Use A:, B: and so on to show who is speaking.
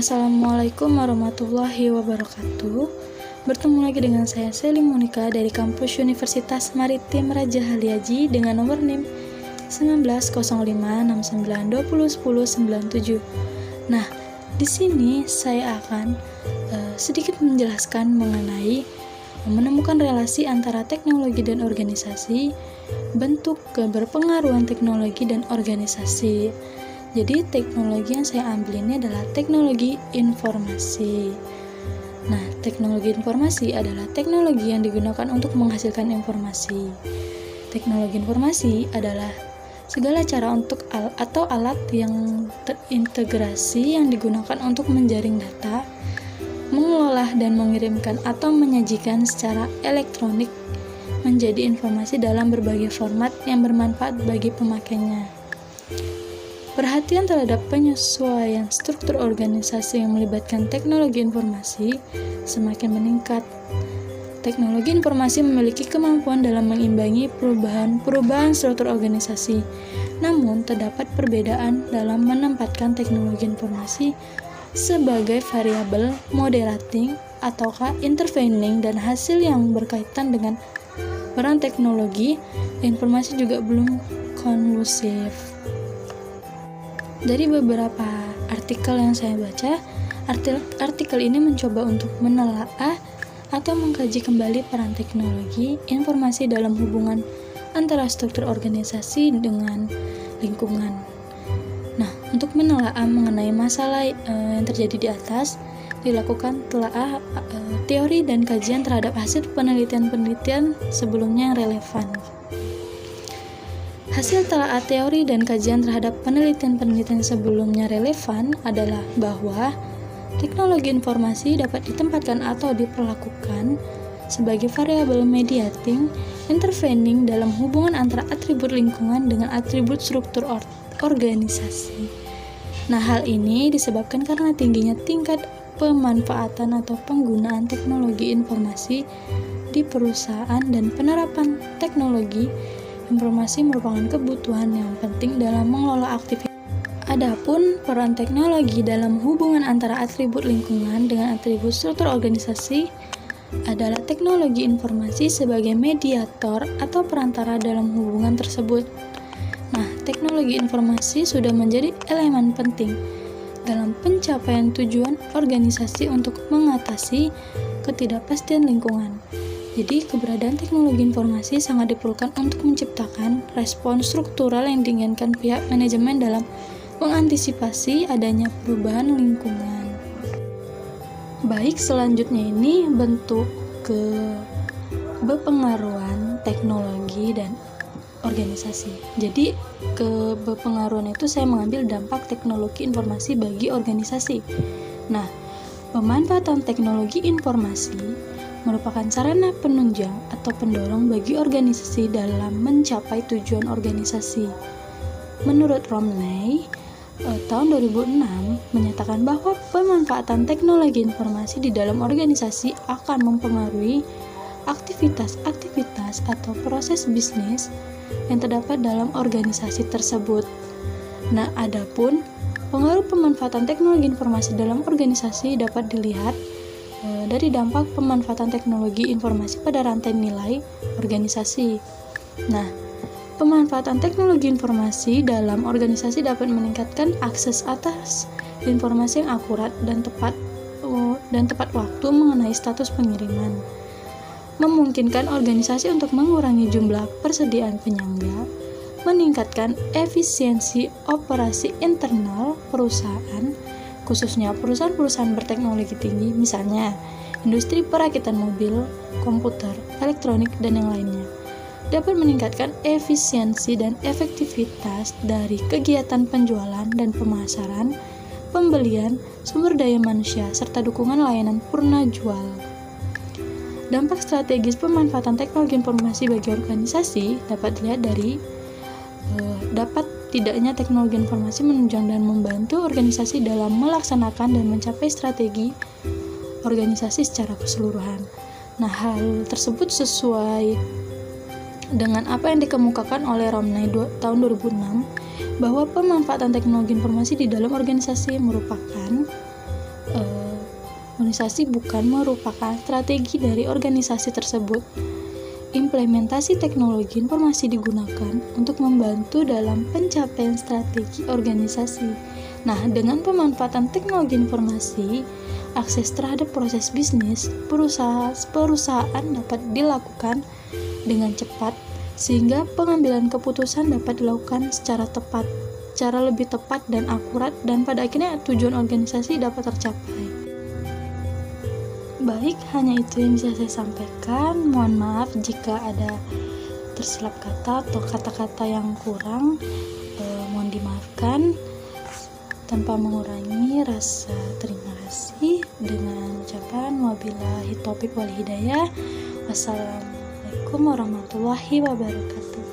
A: Assalamualaikum warahmatullahi wabarakatuh. Bertemu lagi dengan saya Seli Monika dari kampus Universitas Maritim Raja Haliaji dengan nomor NIM 190569201097. Nah, di sini saya akan sedikit menjelaskan mengenai menemukan relasi antara teknologi dan organisasi, bentuk keberpengaruhan teknologi dan organisasi. Jadi teknologi yang saya ambil ini adalah teknologi informasi. Nah, teknologi informasi adalah teknologi yang digunakan untuk menghasilkan informasi. Teknologi informasi adalah segala cara untuk atau alat yang terintegrasi yang digunakan untuk menjaring data, mengolah dan mengirimkan atau menyajikan secara elektronik menjadi informasi dalam berbagai format yang bermanfaat bagi pemakainya. Perhatian terhadap penyesuaian struktur organisasi yang melibatkan teknologi informasi semakin meningkat. Teknologi informasi memiliki kemampuan dalam mengimbangi perubahan struktur organisasi. Namun, terdapat perbedaan dalam menempatkan teknologi informasi sebagai variabel moderating ataukah intervening, dan hasil yang berkaitan dengan peran teknologi informasi juga belum konklusif. Dari beberapa artikel yang saya baca, artikel ini mencoba untuk menelaah atau mengkaji kembali peran teknologi informasi dalam hubungan antara struktur organisasi dengan lingkungan. Nah, untuk menelaah mengenai masalah yang terjadi di atas, dilakukan telaah teori dan kajian terhadap hasil penelitian-penelitian sebelumnya yang relevan. Hasil telaah teori dan kajian terhadap penelitian-penelitian sebelumnya relevan adalah bahwa teknologi informasi dapat ditempatkan atau diperlakukan sebagai variabel mediating, intervening dalam hubungan antara atribut lingkungan dengan atribut struktur organisasi. Nah, hal ini disebabkan karena tingginya tingkat pemanfaatan atau penggunaan teknologi informasi di perusahaan, dan penerapan teknologi informasi merupakan kebutuhan yang penting dalam mengelola aktivitas. Adapun peran teknologi dalam hubungan antara atribut lingkungan dengan atribut struktur organisasi adalah teknologi informasi sebagai mediator atau perantara dalam hubungan tersebut. Nah, teknologi informasi sudah menjadi elemen penting dalam pencapaian tujuan organisasi untuk mengatasi ketidakpastian lingkungan. Jadi, keberadaan teknologi informasi sangat diperlukan untuk menciptakan respon struktural yang diinginkan pihak manajemen dalam mengantisipasi adanya perubahan lingkungan. Baik, selanjutnya ini bentuk keberpengaruhan teknologi dan organisasi. Jadi, keberpengaruhan itu saya mengambil dampak teknologi informasi bagi organisasi. Nah, pemanfaatan teknologi informasi merupakan sarana penunjang atau pendorong bagi organisasi dalam mencapai tujuan organisasi. Menurut Romney, tahun 2006 menyatakan bahwa pemanfaatan teknologi informasi di dalam organisasi akan mempengaruhi aktivitas atau proses bisnis yang terdapat dalam organisasi tersebut. Nah, adapun pengaruh pemanfaatan teknologi informasi dalam organisasi dapat dilihat dari dampak pemanfaatan teknologi informasi pada rantai nilai organisasi. Nah, pemanfaatan teknologi informasi dalam organisasi dapat meningkatkan akses atas informasi yang akurat dan tepat waktu mengenai status pengiriman, memungkinkan organisasi untuk mengurangi jumlah persediaan penyangga, meningkatkan efisiensi operasi internal perusahaan, khususnya perusahaan-perusahaan berteknologi tinggi, misalnya industri perakitan mobil, komputer, elektronik, dan yang lainnya. Dapat meningkatkan efisiensi dan efektivitas dari kegiatan penjualan dan pemasaran, pembelian, sumber daya manusia, serta dukungan layanan purna jual. Dampak strategis pemanfaatan teknologi informasi bagi organisasi dapat dilihat dari dapat tidaknya teknologi informasi menunjang dan membantu organisasi dalam melaksanakan dan mencapai strategi organisasi secara keseluruhan. Nah, hal tersebut sesuai dengan apa yang dikemukakan oleh Romney tahun 2006, bahwa pemanfaatan teknologi informasi di dalam organisasi merupakan organisasi bukan merupakan strategi dari organisasi tersebut. Implementasi teknologi informasi digunakan untuk membantu dalam pencapaian strategi organisasi. Nah, dengan pemanfaatan teknologi informasi, akses terhadap proses bisnis perusahaan dapat dilakukan dengan cepat, sehingga pengambilan keputusan dapat dilakukan secara lebih tepat dan akurat, dan pada akhirnya tujuan organisasi dapat tercapai. Baik, hanya itu yang bisa saya sampaikan. Mohon maaf jika ada tersilap kata atau kata-kata yang kurang, mohon dimaafkan. Tanpa mengurangi rasa terima kasih, dengan ucapan wabillahi taufiq wal hidayah. Wassalamualaikum warahmatullahi wabarakatuh.